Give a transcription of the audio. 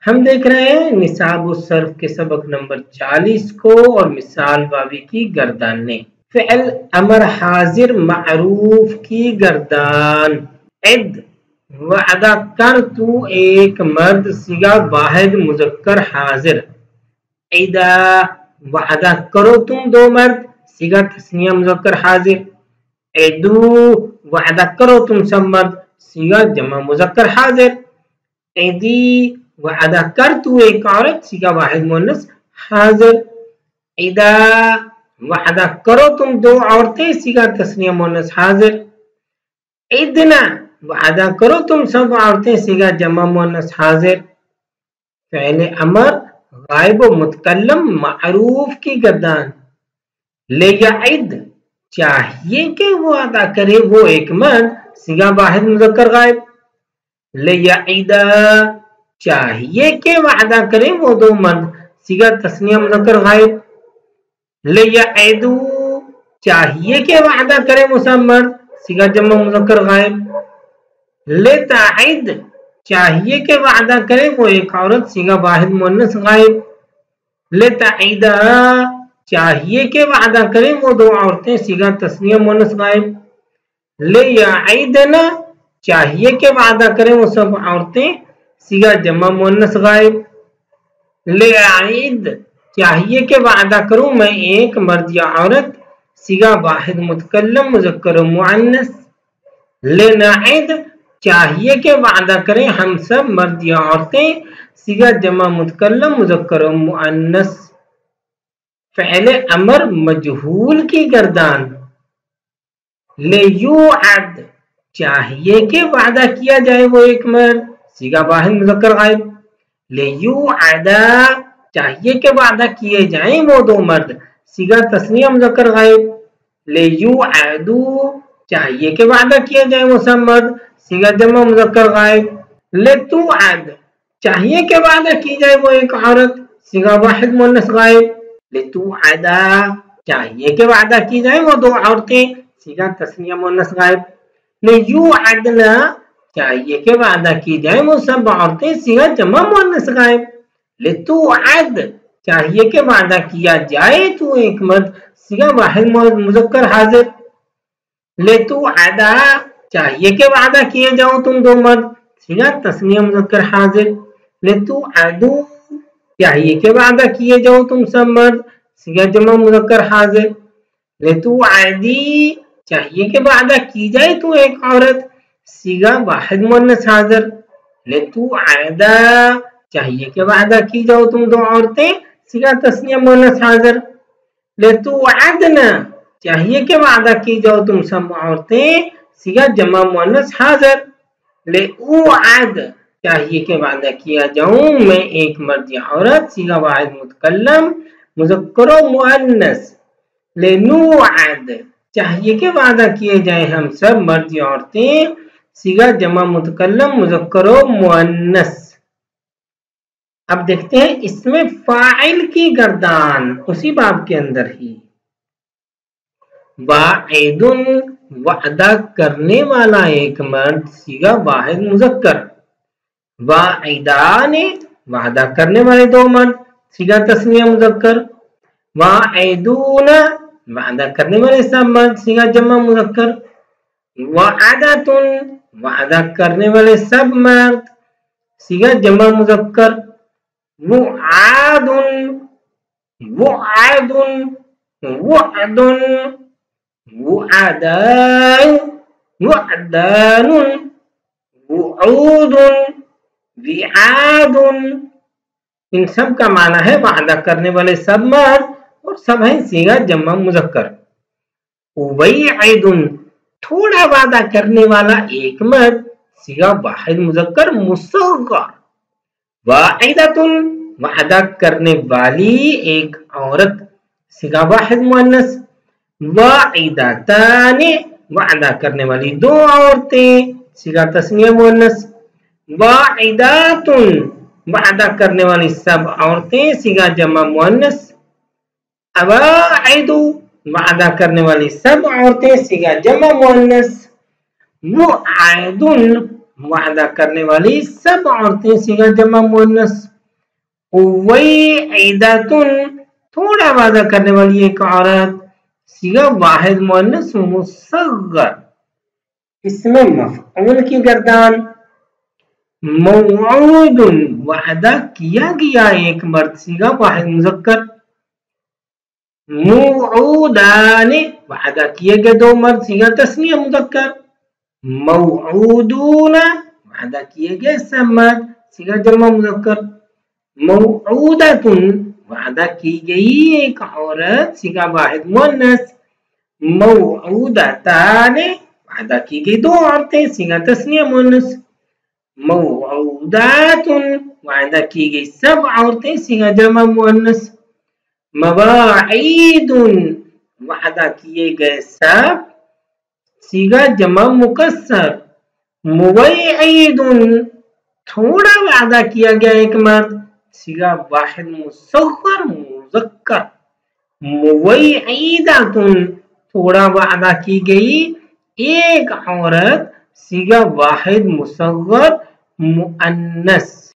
हम देख रहे हैं निसाब सर्फ के सबक नंबर 40 को और मिसाल वावी की गर्दानें। फ़िअल अमर हाजिर मअरूफ की गर्दान। इद वअदा कर तू एक मर्द सिगा वाहिद मुज़क्कर हाजिर। इदा वअदा करो तुम दो मर्द सिगा तस्निया मुज़क्कर हाजिर। इदू वअदा करो तुम सब मर्द सिगा जमा मुज़क्कर हाजिर। इदी वअदा कर तू एक औरत सिगा वाहिद मुअन्नस हाजिर। इदा वअदा करो तुम दो औरतें सिगा तस्निया मुअन्नस हाजिर। इदना वअदा करो तुम सब औरतें सिगा जमा मुअन्नस हाजिर। फ़िअल अमर गायब व मुतकल्लम मअरूफ की गर्दान। ले यइद चाहिए कि वो अदा करे वो एक मर्द सिगा वाहिद मुज़क्कर गायब। ले यइदा चाहिए कि वादा करे वो दो मर्द सिगा तस्निया मुज़क्कर गायब। ले यइदू चाहिए कि वादा करे वो सब मर्द सिगा जमा मुज़क्कर गायब। ले ताइद चाहिए कि वादा करे वो एक औरत सिगा वाहिद मुअन्नस गायब। ले ताइदा चाहिए कि वादा करे वो दो औरतें सिगा तस्निया मुअन्नस गायब। ले यइदना चाहिए कि वादा करे वो सब औरतें सिगा जमा मुअन्नस गायब। ले आइद चाहिए कि वादा करूं मैं एक मर्द या औरत सिगा वाहिद मुतकल्लम मुज़क्कर मुअन्नस। ले नाइद चाहिए कि वादा करें हम सब मर्द या औरतें सिगा जमा मुतकल्लम मुज़क्कर मुअन्नस। फ़िअल अमर मजहूल की गर्दान। ले युअद चाहिए कि वादा किया जाए वो एक मर्द सिगा वाहिद मुज़क्कर गायब। ले युअदा चाहिए कि वादा किए जाएं वो दो मर्द सिगा तस्निया मुज़क्कर गायब। ले युअदू चाहिए कि वादा किया जाए वो सब मर्द सिगा जमा मुज़क्कर गायब। ले तुअद चाहिए कि वादा की जाए वो एक औरत सिगा वाहिद मुअन्नस गायब। ले तुअदा चाहिए कि वादा की जाए वो दो औरतें सिगा तस्निया मुअन्नस गायब। ले युअदना चाहिए कि वादा की जाए वो सब औरतें सिगा जमा मुअन्नस गायब। ले तुअद चाहिए कि वादा किया जाए तू एक मर्द सिगा वाहिद मुज़क्कर हाजिर। ले तुअदा चाहिए कि वादा किए जाओ तुम दो मर्द सिगा तस्निया मुज़क्कर हाजिर। ले तुअदू चाहिए कि वादा किए जाओ तुम सब मर्द सिगा जमा मुज़क्कर हाजिर। ले तुअदी चाहिए कि वादा की जाए तू एक औरत सिगा वाहिद मुअन्नस हाजिर। ले तुअदा चाहिए कि वादा की जाओ तुम दो औरतें सिगा तस्निया मुअन्नस हाजिर। ले तुअदना चाहिए कि वादा की जाओ तुम सब औरतें सिगा जमा मुअन्नस हाजिर। ले उअद चाहिए कि वादा किया जाऊं मैं एक मर्द या औरत सिगा वाहिद मुतकल्लम मुज़क्कर मुअन्नस। ले नुअद चाहिए कि वादा किए जाए हम सब मर्द या औरतें सिगा जमा मुतकल्लम मुज़क्कर मुअन्नस। अब देखते हैं इसमें फाइल की गर्दान उसी बाब के अंदर ही। वाइदुन वादा करने वाला एक मर्द सिगा वाहिद मुज़क्कर। वाइदाने वादा करने वाले दो मर्द सिगा तस्निया मुज़क्कर। वाइदूना वादा करने वाले सब मर्द सिगा जमा मुज़क्कर। वाअदातुन वादा करने वाले सब मर्द सिगा जमा मुज़क्कर। वुआदुन वुआदुन वुअदुन वुअदान वुअदानुन वुऊदुन विआदुन। इन सब का माना है वादा करने वाले सब मर्द और सब है सिगा जमा मुज़क्कर। उबैइदुन थोड़ा वादा करने वाला एक मर्द सिगा वाहिद मुज़क्कर मुसग्गर। वाइदतुन वादा करने वाली एक औरत सिगा वाहिद मुअन्नस। वाइदताने वादा करने वाली दो औरतें सिगा तस्निया मुअन्नस। वाइदातुन वादा करने वाली सब औरतें सिगा जमा मुअन्नस। अवाइदु वादा करने वाली सब औरतें सिगा जमा मुअन्नस। मुआदुन वादा करने वाली सब औरतें सिगा जमा मुअन्नस। उवैदतुन थोड़ा वादा करने वाली एक औरत, सीगा वाहिद मुअन्नस मुसग्गर, इसमें मफऊल की गर्दान। मौऊदुन वादा किया गया एक मर्द, सीगा वाहिद मुज़क्कर। मौऊदाने वादा किए गए दो मर्द, सीगा तस्निया मुज़क्कर। मौऊदूना वादा किए गए सब मर्द, सीगा जमा मुज़क्कर। मौऊदतुन वादा की गई एक औरत, सीगा वाहिद मुअन्नस। मौऊदताने वादा की गई दो औरतें, सीगा तस्निया मुअन्नस। मौऊदातुन वादा की गई सब औरतें, सीगा जमा मुअन्नस। मवाईदुन वादा किए गए सब, सीगा जमा मुकस्सर। मुवैईदुन थोड़ा वादा किया गया एक मर्द, सीगा वाहिद मुसग्गर मुज़क्कर। मुवैईदातुन थोड़ा वादा की गई एक औरत, सीगा वाहिद मुसग्गर मुअन्नस।